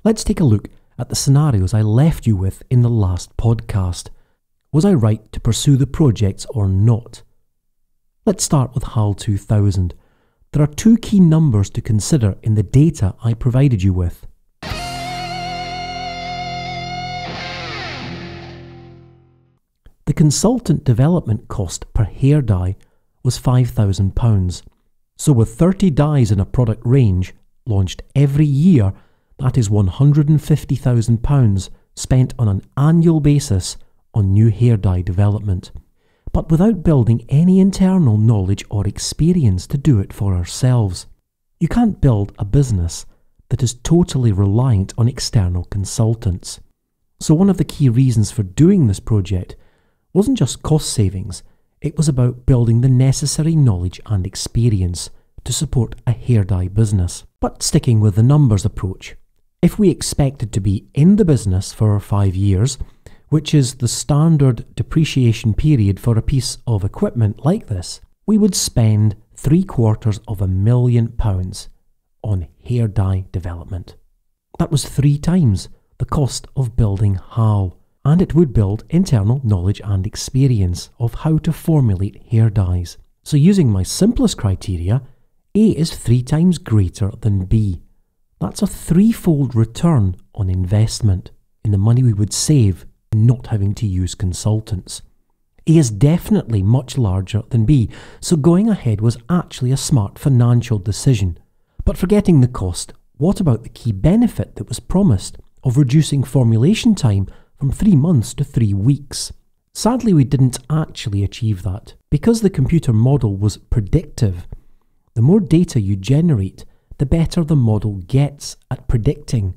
Let's take a look at the scenarios I left you with in the last podcast. Was I right to pursue the projects or not? Let's start with HAL 2000. There are two key numbers to consider in the data I provided you with. The consultant development cost per hair dye was £5,000. So with 30 dyes in a product range launched every year, that is £150,000 spent on an annual basis on new hair dye development, but without building any internal knowledge or experience to do it for ourselves. You can't build a business that is totally reliant on external consultants. So one of the key reasons for doing this project wasn't just cost savings, it was about building the necessary knowledge and experience to support a hair dye business. But sticking with the numbers approach, if we expected to be in the business for 5 years, which is the standard depreciation period for a piece of equipment like this, we would spend £750,000 on hair dye development. That was 3 times the cost of building HAL, and it would build internal knowledge and experience of how to formulate hair dyes. So using my simplest criteria, A is 3 times greater than B. That's a 3-fold return on investment in the money we would save in not having to use consultants. A is definitely much larger than B, so going ahead was actually a smart financial decision. But forgetting the cost, what about the key benefit that was promised of reducing formulation time from 3 months to 3 weeks? Sadly, we didn't actually achieve that. Because the computer model was predictive, the more data you generate, the better the model gets at predicting.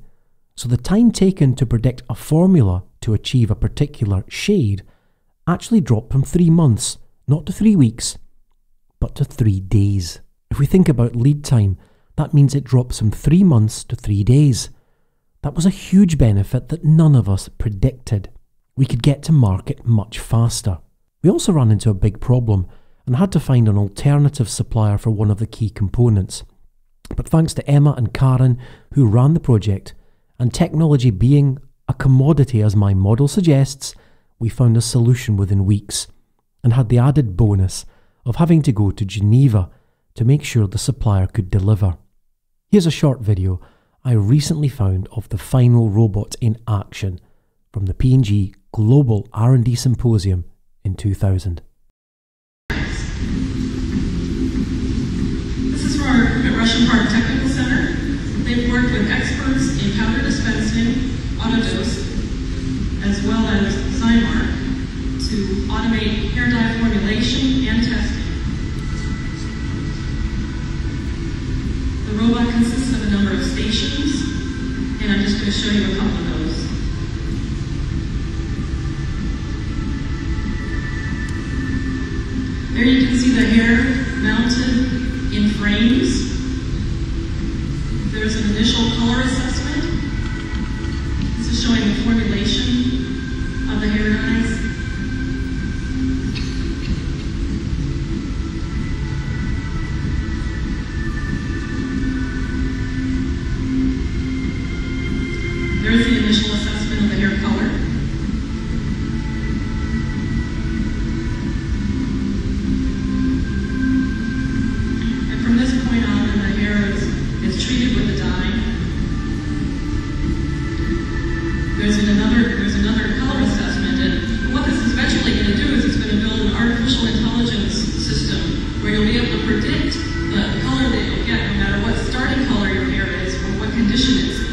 So the time taken to predict a formula to achieve a particular shade actually dropped from 3 months, not to 3 weeks, but to 3 days. If we think about lead time, that means it drops from 3 months to 3 days. That was a huge benefit that none of us predicted. We could get to market much faster. We also ran into a big problem and had to find an alternative supplier for one of the key components. But thanks to Emma and Karen, who ran the project, and technology being a commodity as my model suggests, we found a solution within weeks and had the added bonus of having to go to Geneva to make sure the supplier could deliver. Here's a short video I recently found of the final robot in action from the P&G Global R&D Symposium in 2000. This is from our Russian Park Technical Center. They've worked with experts in powder dispensing, Autodose, as well as Zymark to automate hair dye formulation and testing. The robot consists of a number of stations, and I'm just going to show you a couple of those. There you can see the hair mounted in frames. There's an initial color assessment. This is showing the formulation of the hair dyes. There's the initial assessment of the hair color. And from this point on, the hair is treated with the dye. There's another color assessment, and what this is eventually going to do is it's going to build an artificial intelligence system where you'll be able to predict the color that you'll get no matter what starting color your hair is or what condition it's in.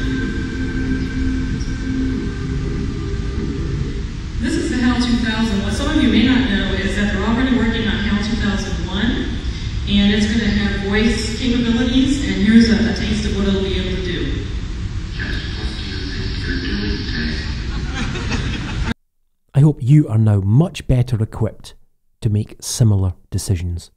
This is the HAL 2000. What some of you may not know is that they're already working on HAL 2001, and it's going to have voice capabilities, and here's a taste of what it'll be able to do. I hope you are now much better equipped to make similar decisions.